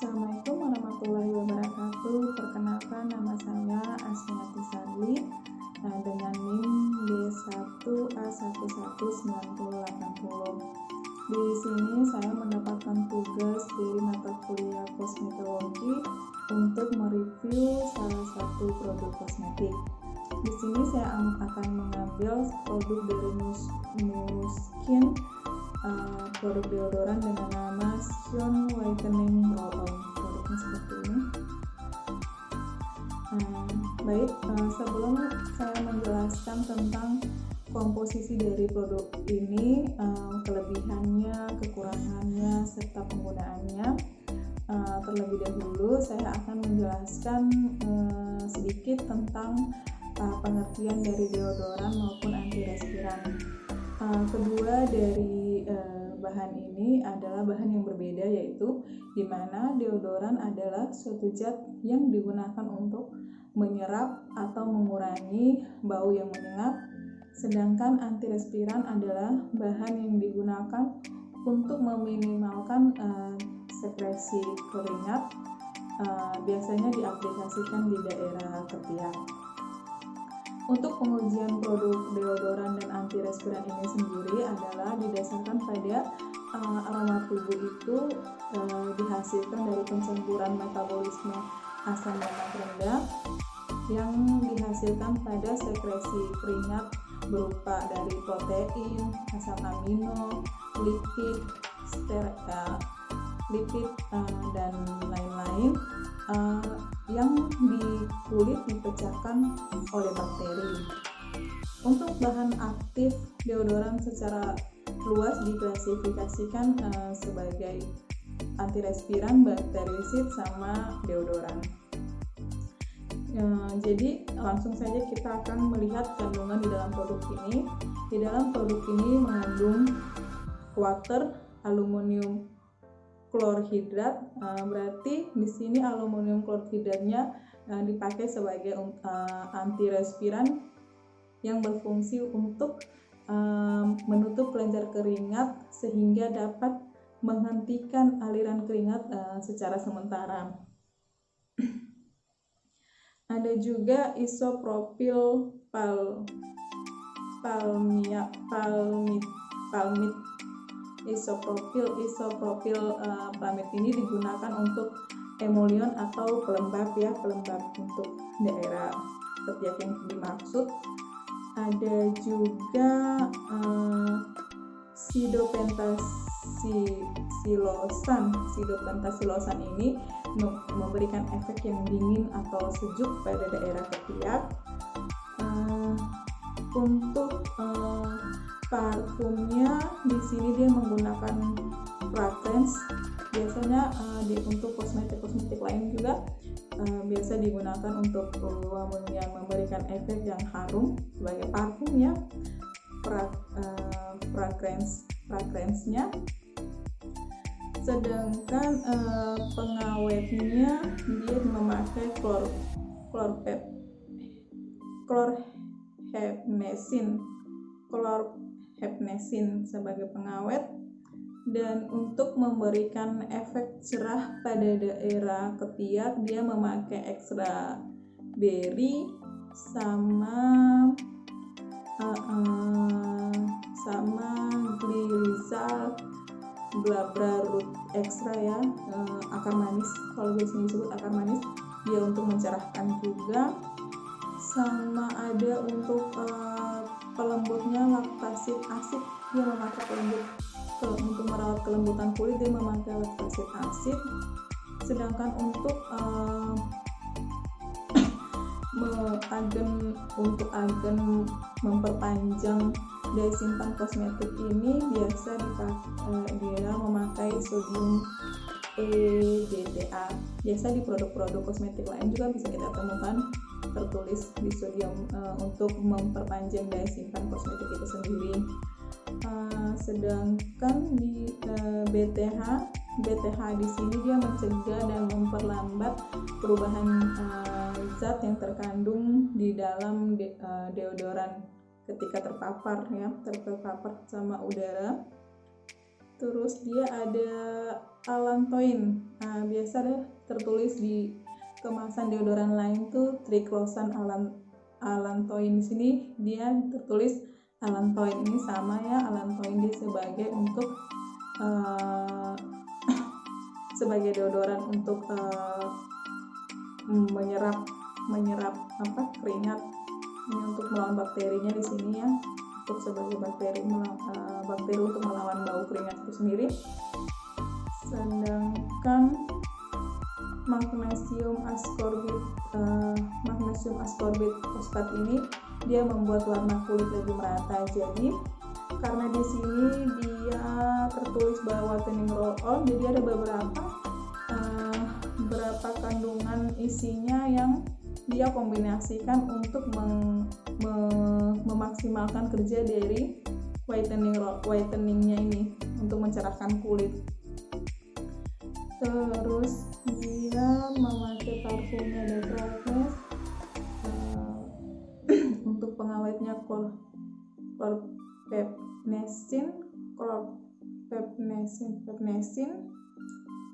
Assalamualaikum warahmatullahi wabarakatuh. Perkenalkan, nama saya Asmiati Sarli dengan NIM D1A119080. Di sini saya mendapatkan tugas dari mata kuliah kosmetologi untuk mereview salah satu produk kosmetik. Di sini saya akan mengambil produk dari Nuskin, produk deodoran dengan nama Sion Whitening Roll-On. Produknya seperti ini. Sebelum saya menjelaskan tentang komposisi dari produk ini, kelebihannya, kekurangannya, serta penggunaannya, terlebih dahulu saya akan menjelaskan sedikit tentang pengertian dari deodoran maupun antirespiran. Kedua dari bahan ini adalah bahan yang berbeda, yaitu di mana deodoran adalah suatu zat yang digunakan untuk menyerap atau mengurangi bau yang menyengat, sedangkan antirespiran adalah bahan yang digunakan untuk meminimalkan sekresi keringat, biasanya diaplikasikan di daerah ketiak. Untuk pengujian produk deodoran dan antirespiran ini sendiri adalah didasarkan pada aroma tubuh itu dihasilkan dari pencampuran metabolisme asam lemak rendah yang dihasilkan pada sekresi keringat berupa dari protein, asam amino, lipid, dan lain-lain yang di kulit dipecahkan oleh bakteri. Untuk bahan aktif deodoran secara luas diklasifikasikan sebagai antirespiran, bakterisid, sama deodoran. Jadi langsung saja kita akan melihat kandungan di dalam produk ini. Di dalam produk ini mengandung water, aluminium klorhidrat, berarti di sini aluminium klorhidratnya dipakai sebagai antirespiran yang berfungsi untuk menutup kelenjar keringat sehingga dapat menghentikan aliran keringat secara sementara. Ada juga isopropil palmit. Isopropil palmit ini digunakan untuk emulsion atau pelembab untuk daerah ketiak yang dimaksud. Ada juga sidopentasilosan ini memberikan efek yang dingin atau sejuk pada daerah ketiak. Untuk parfumnya di sini dia menggunakan fragrance. Biasanya untuk kosmetik lain juga biasa digunakan untuk yang memberikan efek yang harum sebagai parfum ya. Fragrance-nya. Sedangkan pengawetnya dia memakai chlorhepnesin sebagai pengawet, dan untuk memberikan efek cerah pada daerah ketiak dia memakai extra berry sama glycol glabra root extra ya, akar manis, kalau biasanya disebut akar manis, dia untuk mencerahkan juga. Sama ada untuk pelembutnya laktasid asid, dia memakai pelembut untuk merawat kelembutan kulit, dia memakai laktasid asid. Sedangkan untuk agen memperpanjang daya simpan kosmetik ini biasa dia memakai sodium EDTA. Biasa di produk-produk kosmetik lain juga bisa kita temukan tertulis di sodium untuk memperpanjang daya simpan kosmetik itu sendiri. Sedangkan di BTH di sini dia mencegah dan memperlambat perubahan zat yang terkandung di dalam deodoran ketika terpapar sama udara. Terus dia ada allantoin. Nah, biasa deh tertulis di kemasan deodoran lain tuh triclosan allantoin. Di sini dia tertulis allantoin. Ini sama ya, allantoin dia sebagai untuk sebagai deodoran untuk menyerap keringat. Ini untuk melawan bakterinya di sini ya, untuk sebagai bakteri untuk melawan bau keringat itu sendiri. Sedangkan magnesium ascorbate fosfat ini dia membuat warna kulit lebih merata. Jadi karena di sini dia tertulis bahwa whitening roll on, jadi ada beberapa kandungan isinya yang dia kombinasikan untuk memaksimalkan kerja dari whiteningnya ini untuk mencerahkan kulit. Terus dia memakai parfumnya The Fragrance untuk pengawetnya chlorpepnesin.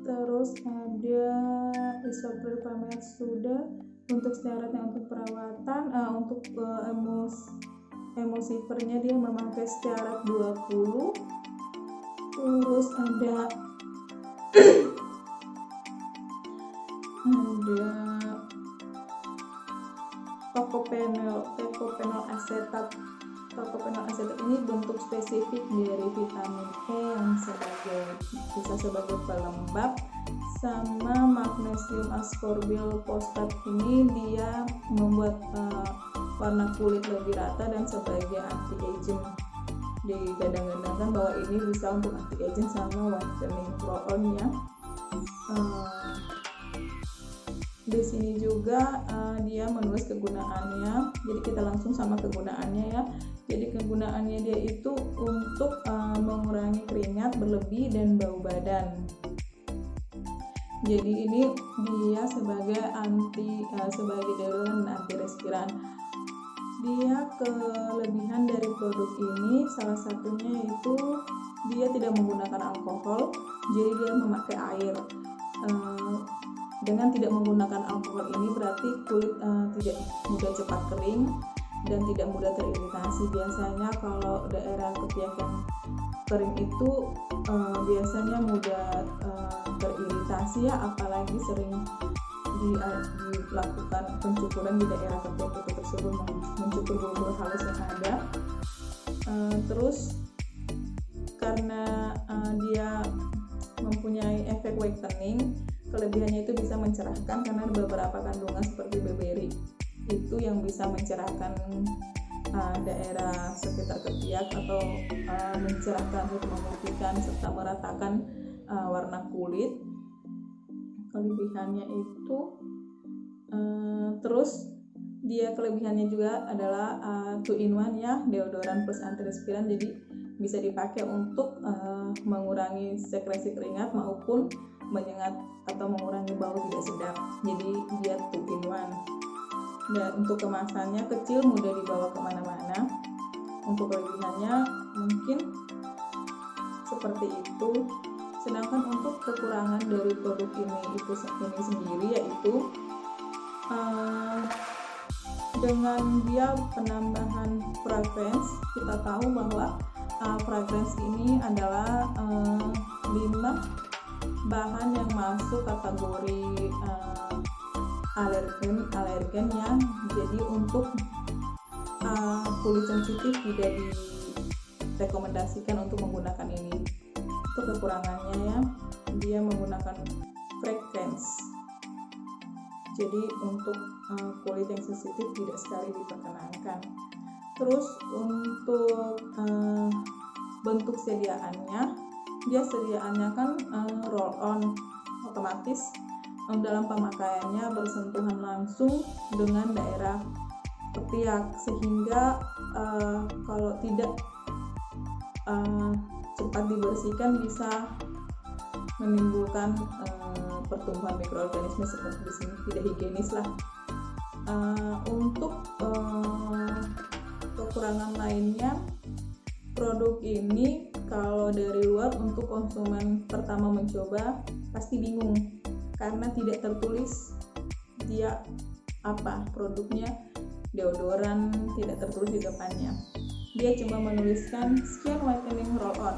Terus ada Isopril Pamet Suda untuk syaratnya untuk perawatan. Untuk emulsifernya dia memakai syarat 20. Terus ada tocopenol asetat. Tocopenol asetat ini bentuk spesifik dari vitamin E yang bisa sebagai pelembab, sama magnesium ascorbyl fosfat ini dia membuat warna kulit lebih rata dan sebagai anti-aging. Digadang-gadangkan bahwa ini bisa untuk anti-aging sama whitening roll-on ya. Di sini juga dia menulis kegunaannya, jadi kita langsung sama kegunaannya ya. Jadi kegunaannya dia itu untuk mengurangi keringat berlebih dan bau badan. Jadi ini dia sebagai deodoran dan antirespiran. Dia kelebihan dari produk ini salah satunya yaitu dia tidak menggunakan alkohol, jadi dia memakai air. Dengan tidak menggunakan alkohol ini berarti kulit tidak mudah cepat kering dan tidak mudah teriritasi. Biasanya kalau daerah ketiak yang kering itu biasanya mudah teriritasi ya, apalagi sering dilakukan pencukuran di daerah ketiak itu tersebut, mencukur bulu-bulu halus yang ada. Terus karena dia mempunyai efek whitening, kelebihannya itu bisa mencerahkan karena beberapa kandungan seperti berberry itu yang bisa mencerahkan daerah sekitar ketiak atau mencerahkan atau memutihkan serta meratakan warna kulit. Kelebihannya itu terus dia kelebihannya juga adalah 2-in-1 ya, deodoran plus antirespiran, jadi bisa dipakai untuk mengurangi sekresi keringat maupun menyengat atau mengurangi bau tidak sedap. Jadi dia 2-in-1. Dan untuk kemasannya kecil, mudah dibawa kemana-mana. Untuk kelebihannya mungkin seperti itu. Sedangkan untuk kekurangan dari produk ini sendiri yaitu dengan dia penambahan fragrance. Kita tahu bahwa fragrance ini adalah 5 bahan yang masuk kategori alergen ya. Jadi untuk kulit sensitif tidak direkomendasikan untuk menggunakan ini. Untuk kekurangannya ya, dia menggunakan fragrance. Jadi untuk kulit yang sensitif tidak sekali diperkenankan. Terus untuk bentuk sediaannya, dia sediaannya kan roll on, otomatis dalam pemakaiannya bersentuhan langsung dengan daerah ketiak, sehingga kalau tidak cepat dibersihkan bisa menimbulkan pertumbuhan mikroorganisme seperti di sini, tidak higienis lah. Untuk kekurangan lainnya, produk ini kalau dari luar untuk konsumen pertama mencoba pasti bingung karena tidak tertulis dia apa produknya, deodoran, tidak tertulis di depannya. Dia cuma menuliskan sekian whitening roll on,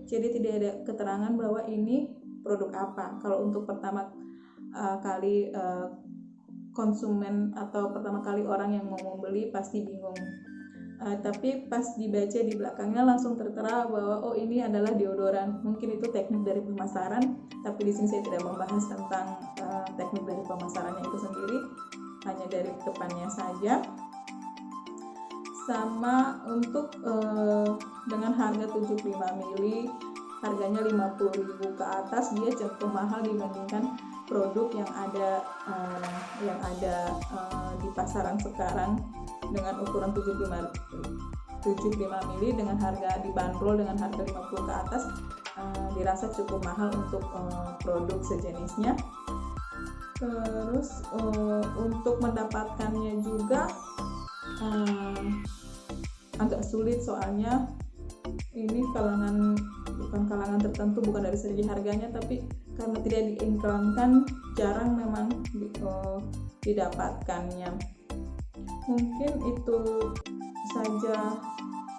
jadi tidak ada keterangan bahwa ini produk apa. Kalau untuk pertama kali konsumen atau pertama kali orang yang mau membeli pasti bingung. Tapi pas dibaca di belakangnya langsung tertera bahwa oh ini adalah deodoran. Mungkin itu teknik dari pemasaran, tapi di sini saya tidak membahas tentang teknik dari pemasarannya itu sendiri, hanya dari depannya saja. Sama untuk dengan harga 75 ml, harganya 50.000 ke atas, dia cenderung mahal dibandingkan produk yang ada di pasaran sekarang dengan ukuran 75 ml dengan harga dibanderol dengan harga 50 ke atas, dirasa cukup mahal untuk produk sejenisnya. Terus untuk mendapatkannya juga agak sulit, soalnya ini bukan kalangan tertentu, bukan dari segi harganya, tapi karena tidak diiklankan jarang memang didapatkannya. Mungkin itu saja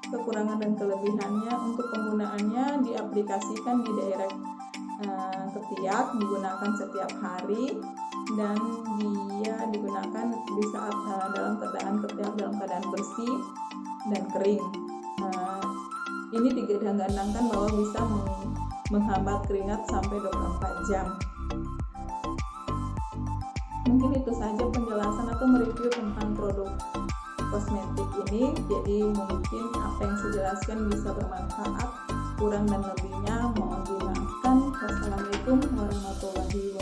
kekurangan dan kelebihannya. Untuk penggunaannya diaplikasikan di daerah ketiak, digunakan setiap hari, dan dia digunakan di saat dalam keadaan ketiak dalam keadaan bersih dan kering. Ini digadang-gadangkan bahwa bisa menghambat keringat sampai 24 jam. Mungkin itu saja penjelasan atau mereview tentang produk kosmetik ini. Jadi mungkin apa yang saya jelaskan bisa bermanfaat. Kurang dan lebihnya mohon dimaafkan. Wassalamualaikum warahmatullahi wabarakatuh.